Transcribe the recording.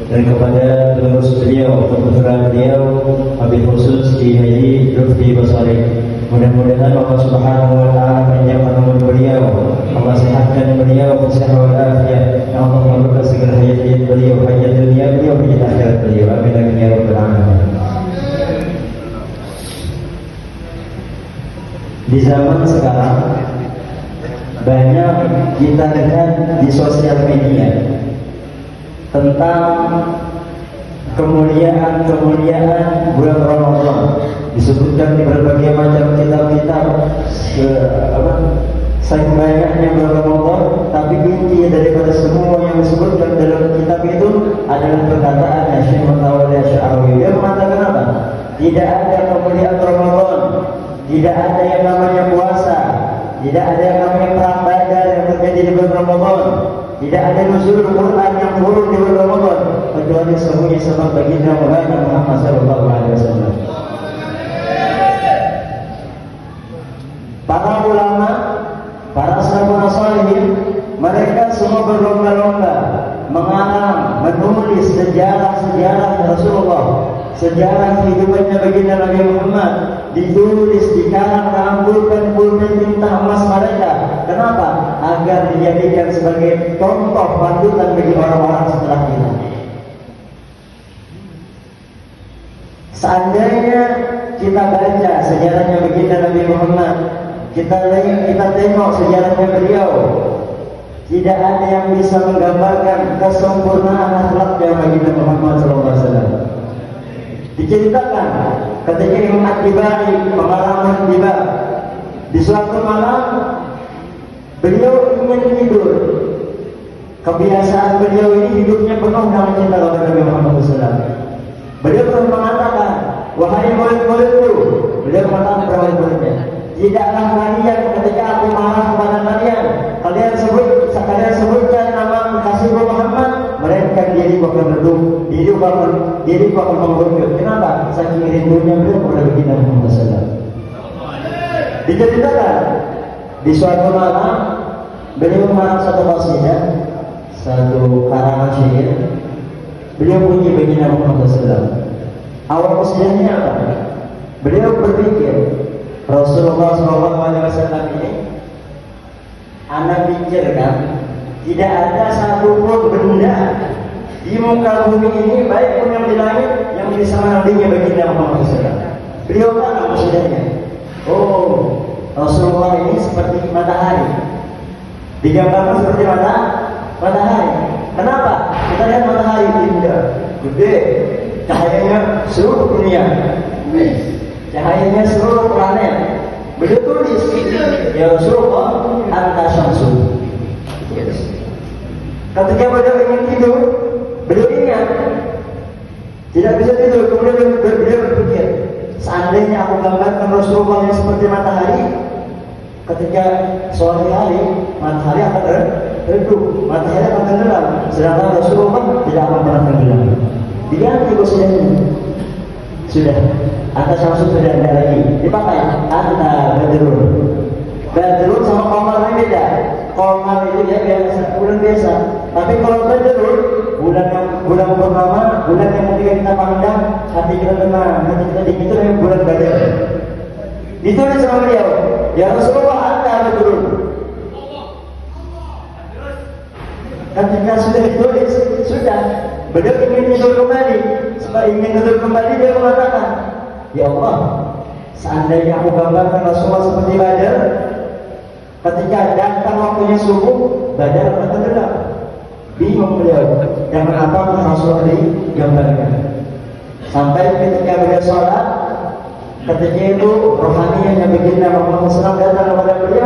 dan kepada penerus beliau, keputra beliau, Habib khusus Ki Haji Lutfi Basari. Mudah-mudahan Allah Subhanahu wa taala panjangkan umur beliau, Allah sehatkan beliau, sehat walafiat. Ya Allah kabulkan segala hajat beliau, hajat dunia beliau, hajat akhirat beliau. Amin amin ya rabbal alamin. Di zaman sekarang banyak kita lihat di sosial media tentang kemuliaan bulan Ramadan. Disebutkan di berbagai macam kitab-kitab saking banyaknya bulan Ramadan, tapi inti daripada semua yang disebutkan dalam kitab itu adalah perkataan Syekh Mutawalli Asy'ari. Dia mengatakan apa? Tidak ada kemuliaan Ramadan, tidak ada yang namanya puasa, tidak ada yang namanya perang Badar yang terjadi di bulan Ramadan, tidak ada nuzul Quran yang turun di bulan Ramadan, kecuali semuanya sebab baginda Muhammad sallallahu alaihi wasallam. Para ulama, para sahabat salihin, mereka semua berlomba-lomba mengarang, menulis sejarah Rasulullah, sejarah kehidupannya baginda Nabi Muhammad, ditulis, dikarang dalam pulpen tinta emas mereka. Kenapa? Agar dijadikan sebagai contoh panutan bagi orang-orang setelah kita. Seandainya kita baca sejarahnya baginda Nabi Muhammad, kita tengok sejarahnya beliau, tidak ada yang bisa menggambarkan kesempurnaan akhlaknya baginda Muhammad SAW. Diceritakan ketika Imam At-Tibai, pengarang At-Tibai, di suatu malam beliau ingin tidur. Kebiasaan beliau ini hidupnya penuh dengan cinta kepada Nabi Muhammad SAW. Beliau pun mengatakan, wahai murid-muridku, beliau mengatakan kepada murid-muridnya, tidaklah kalian ketika aku marah kepada kalian sebutkan nama kasihku Muhammad, mereka diriku akan redup, diriku akan mengunduk. Kenapa? Saking rindunya beliau kepada baginda Muhammad SAW. Diceritakan di suatu malam beliau mengarang satu qasidah, satu karangan syair. Beliau puji baginda Muhammad SAW. Awal qasidahnya apa? Beliau berpikir, Rasulullah SAW ini, Anda pikirkan tidak ada satupun benda di muka bumi ini, baik pun yang di langit, yang bisa menandingi baginda Muhammad SAW. Beliau kan maksudnya, oh, Rasulullah ini seperti matahari, digambarkan seperti matahari. Kenapa? Kita lihat matahari indah, gede, cahayanya seluruh dunia, cahayanya seluruh planet. Beliau tulis, ya Rasulullah, anta syamsu. Ketika beliau ingin tidur, beliau ingat tidak bisa tidur. Kemudian beliau berpikir, seandainya aku gambarkan Rasulullah yang seperti matahari, ketika sore hari matahari akan redup, matahari akan tenggelam, sedangkan Rasulullah tidak akan pernah tenggelam. Diganti posisinya. Sudah, atas langsung sudah ada lagi. Dipakai anta badrun. Badrun sama qamar ini beda. Qamar itu dia biasa, bulan biasa. Tapi kalau badrun, bulan purnama, bulan yang ketika kita pandang, hati kita tenang, hati kita dingin, itu namanya bulan badar. Ditulis sama beliau, ya Rasulullah anta badrun. Ketika sudah ditulis, sudah. Beliau ingin tidur kembali. Setelah ingin tidur kembali, dia mengatakan, ya Allah, seandainya aku gambarkan Rasulullah seperti Badar, ketika datang waktunya subuh, Badar akan tenggelam. Bingung beliau, dan mengapa Rasulullah digambarkan. Sampai ketika beliau sholat, ketika itu rohaninya baginda Muhammad SAW datang kepada beliau,